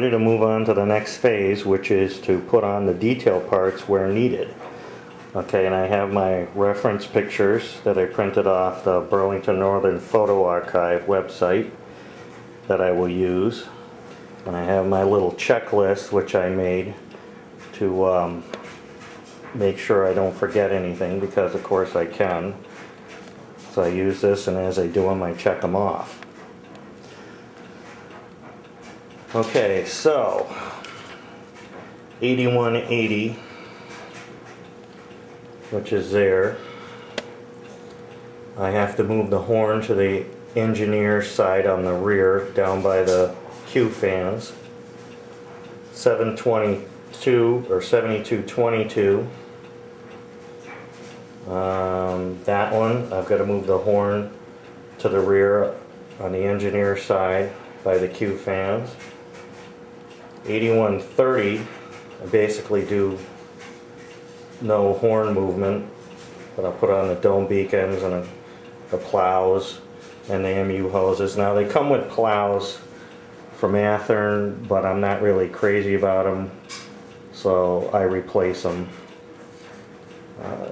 Ready to move on to the next phase, which is to put on the detail parts where needed. Okay, and I have my reference pictures that I printed off the Burlington Northern Photo Archive website that I will use. And I have my little checklist which I made to make sure I don't forget anything, because of course I can. So I use this, and as I do them I check them off. Okay, so 8180, which is there. I have to move the horn to the engineer side on the rear, down by the Q fans. 722 or 7222. That one, I've got to move the horn to the rear on the engineer side by the Q fans. 8130, I basically do no horn movement, but I'll put on the dome beacons and the plows and the MU hoses. Now they come with plows from Athearn, but I'm not really crazy about them, so I replace them.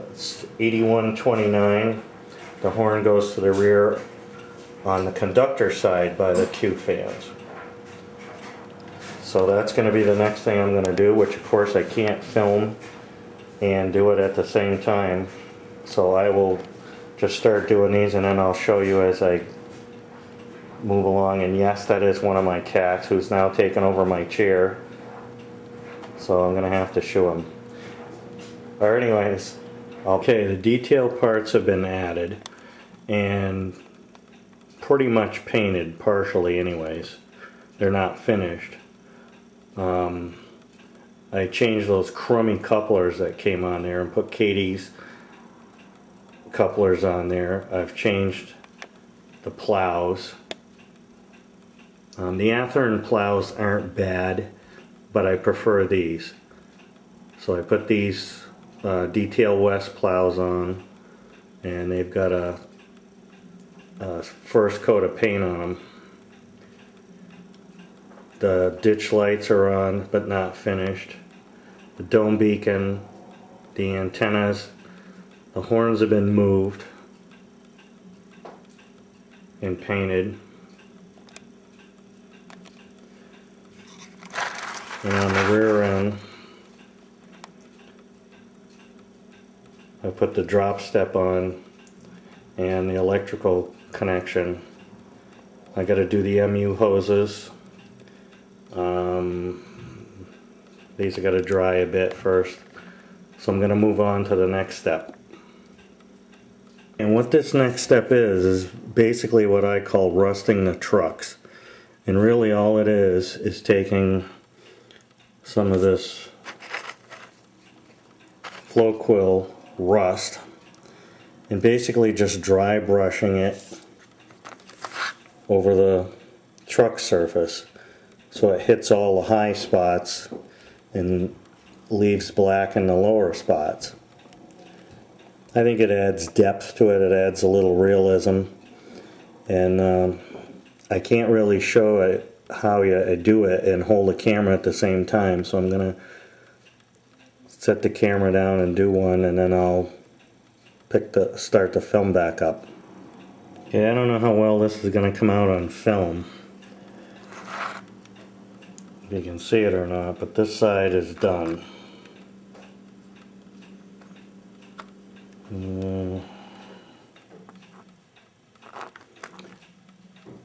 It's 8129, the horn goes to the rear on the conductor side by the Q fans. So that's going to be the next thing I'm going to do, which of course I can't film and do it at the same time. So I will just start doing these, and then I'll show you as I move along. And yes, that is one of my cats who's now taken over my chair. So I'm going to have to show him. Or anyways, okay, the detail parts have been added and pretty much painted, partially anyways. They're not finished. I changed those crummy couplers that came on there and put Katie's couplers on there. I've changed the plows. The Athearn plows aren't bad, but I prefer these. So I put these Detail West plows on, and they've got a first coat of paint on them. The ditch lights are on, but not finished. The dome beacon, the antennas, the horns have been moved and painted. And on the rear end, I put the drop step on and the electrical connection. I got to do the MU hoses. These are got to dry a bit first, so I'm going to move on to the next step. And what this next step is basically what I call rusting the trucks. And really all it is taking some of this flow quill rust and basically just dry brushing it over the truck surface so it hits all the high spots and leaves black in the lower spots. I think it adds depth to it, it adds a little realism, and I can't really show it how you do it and hold the camera at the same time, so I'm going to set the camera down and do one, and then I'll start the film back up. Okay, I don't know how well this is going to come out on film, if you can see it or not, but this side is done.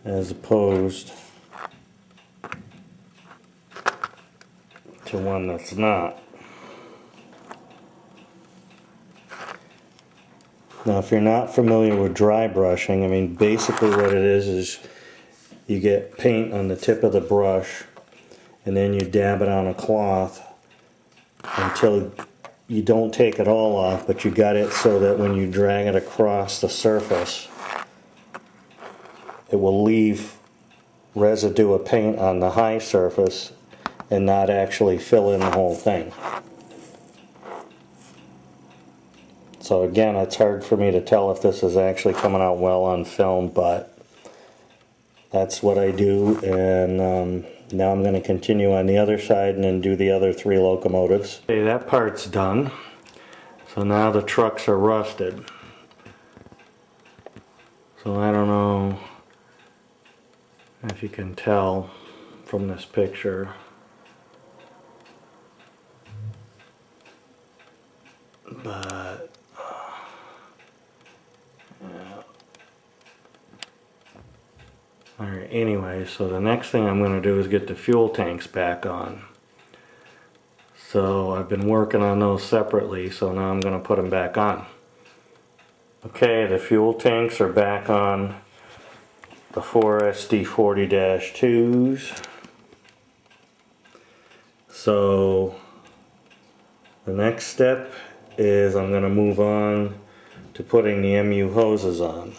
As opposed to one that's not. Now if you're not familiar with dry brushing, I mean basically what it is you get paint on the tip of the brush and then you dab it on a cloth until you don't take it all off, but you got it so that when you drag it across the surface it will leave residue of paint on the high surface and not actually fill in the whole thing. So again, it's hard for me to tell if this is actually coming out well on film, but that's what I do, and Now I'm going to continue on the other side and then do the other 3 locomotives. Okay, that part's done. So now the trucks are rusted. So I don't know if you can tell from this picture. But yeah. Alright, anyway, so the next thing I'm going to do is get the fuel tanks back on. So I've been working on those separately, so now I'm going to put them back on. Okay, the fuel tanks are back on the 4 SD40-2s. So the next step is I'm going to move on to putting the MU hoses on.